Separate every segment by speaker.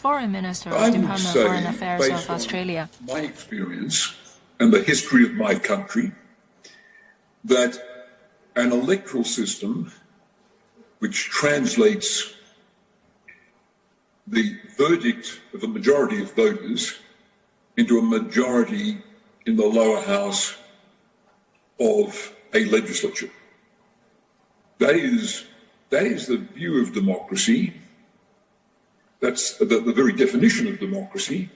Speaker 1: Foreign Minister of the Department of Foreign Affairs of Australia.
Speaker 2: My experience and the history of my country, that an electoral system which translates the verdict of a majority of voters into a majority in the lower house of a legislature. That is the view of democracy. That's the very definition of democracy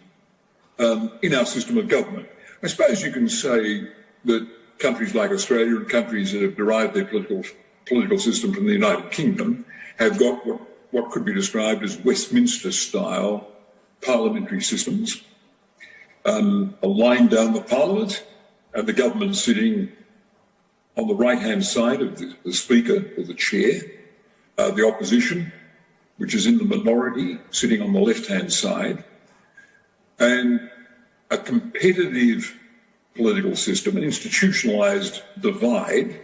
Speaker 2: in our system of government. I suppose you can say that countries like Australia and countries that have derived their political system from the United Kingdom have got what could be described as Westminster-style parliamentary systems. A line down the parliament and the government sitting on the right-hand side of the Speaker or the Chair, the opposition, which is in the minority, sitting on the left-hand side, and a competitive political system, an institutionalised divide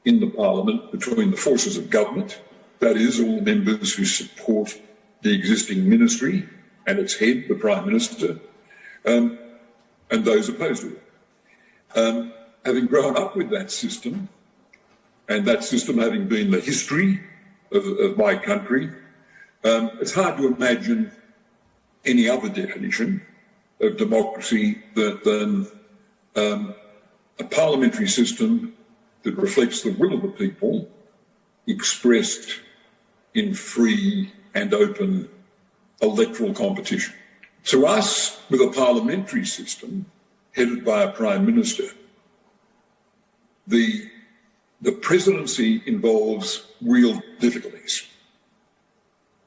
Speaker 2: in the Parliament between the forces of government, that is, all members who support the existing ministry and its head, the Prime Minister, and those opposed to it. Having grown up with that system, and that system having been the history of my country, it's hard to imagine any other definition of democracy than a parliamentary system that reflects the will of the people expressed in free and open electoral competition. To us, with a parliamentary system headed by a Prime Minister, the presidency involves real difficulties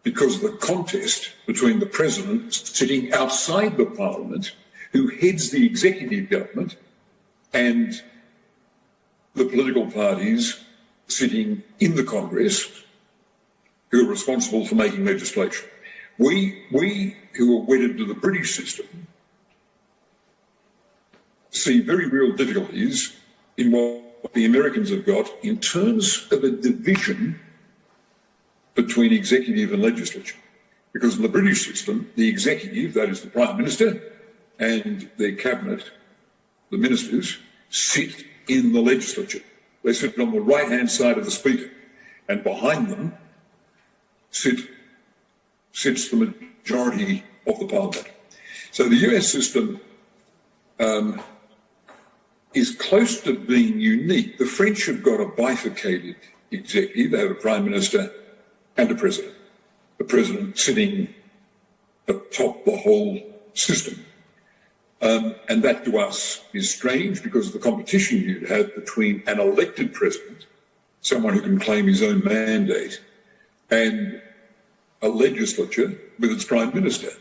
Speaker 2: because of the contest between the president sitting outside the Parliament, who heads the executive government, and the political parties sitting in the Congress who are responsible for making legislation. We who are wedded to the British system see very real difficulties in what the Americans have got in terms of a division between executive and legislature. Because in the British system, the executive, that is the Prime Minister, and their cabinet, the ministers, sit in the legislature. They sit on the right-hand side of the Speaker, and behind them sits the majority of the Parliament. So the US system is close to being unique. The French have got a bifurcated executive. They have a Prime Minister and a President. The President sitting atop the whole system. And that to us is strange because of the competition you'd have between an elected President, someone who can claim his own mandate, and a legislature with its Prime Minister,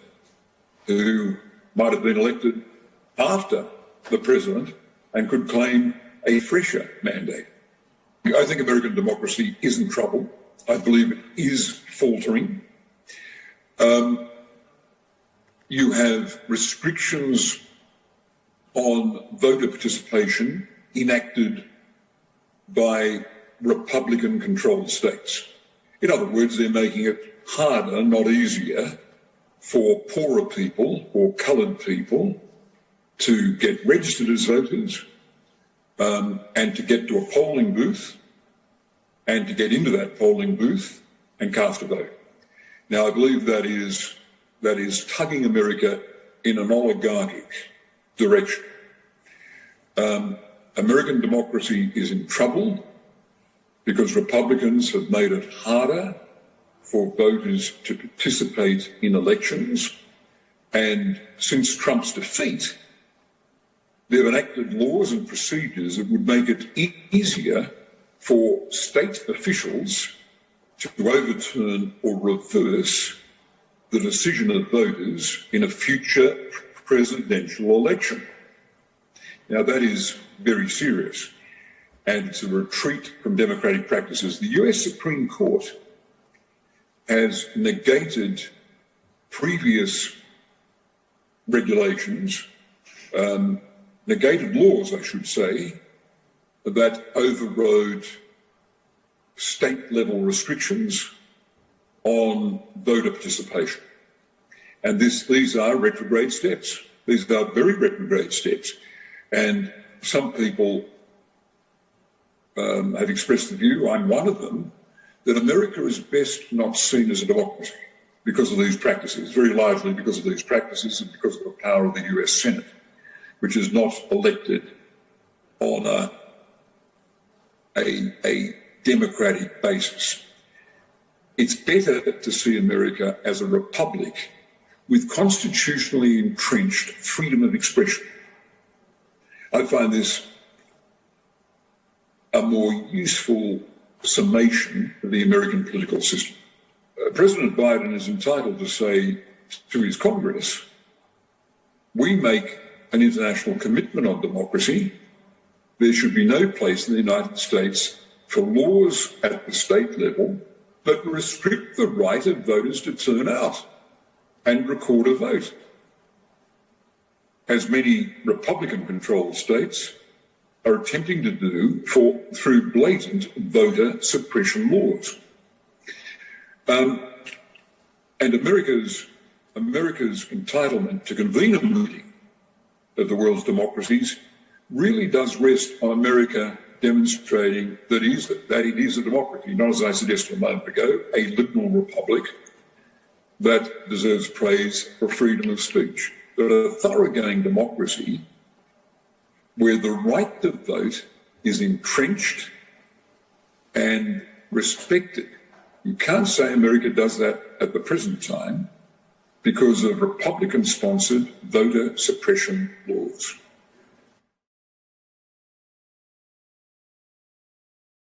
Speaker 2: who might have been elected after the President and could claim a fresher mandate. I think American democracy is in trouble. I believe it is faltering. You have restrictions on voter participation enacted by Republican-controlled states. In other words, they're making it harder, not easier, for poorer people or coloured people to get registered as voters and to get to a polling booth and to get into that polling booth and cast a vote. Now, I believe that is tugging America in an oligarchic direction. American democracy is in trouble because Republicans have made it harder for voters to participate in elections. And since Trump's defeat, they've enacted laws and procedures that would make it easier for state officials to overturn or reverse the decision of voters in a future presidential election. Now, that is very serious, and it's a retreat from democratic practices. The US Supreme Court has negated previous regulations, negated laws, I should say, that overrode state-level restrictions on voter participation. And these are retrograde steps. These are very retrograde steps. And some people have expressed the view, I'm one of them, that America is best not seen as a democracy because of these practices, very largely because of these practices and because of the power of the US Senate, which is not elected on a democratic basis. It's better to see America as a republic with constitutionally entrenched freedom of expression. I find this a more useful summation of the American political system. President Biden is entitled to say to his Congress, we make an international commitment on democracy. There should be no place in the United States for laws at the state level that restrict the right of voters to turn out and record a vote, as many Republican-controlled states are attempting to do through blatant voter suppression laws. And America's entitlement to convene a meeting of the world's democracies really does rest on America demonstrating that it is a democracy, not, as I suggested a moment ago, a liberal republic that deserves praise for freedom of speech, but a thoroughgoing democracy where the right to vote is entrenched and respected. You can't say America does that at the present time because of Republican-sponsored voter suppression laws.